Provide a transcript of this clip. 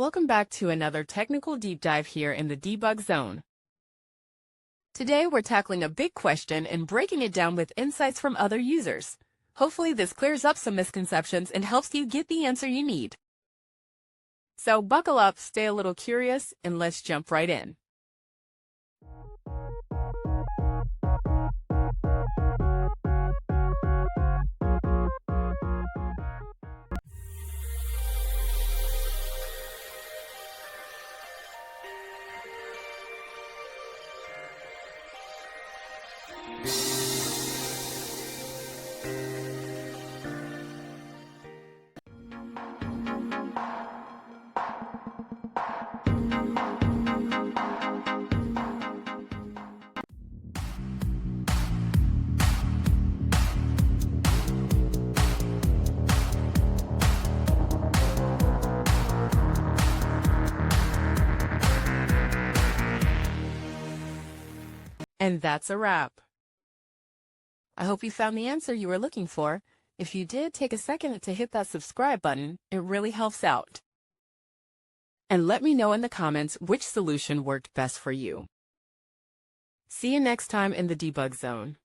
Welcome back to another technical deep dive here in the debug zone. Today we're tackling a big question and breaking it down with insights from other users. Hopefully this clears up some misconceptions and helps you get the answer you need. So buckle up, stay a little curious, and let's jump right in. And that's a wrap. I hope you found the answer you were looking for. If you did, take a second to hit that subscribe button. It really helps out. And let me know in the comments which solution worked best for you. See you next time in the debug zone.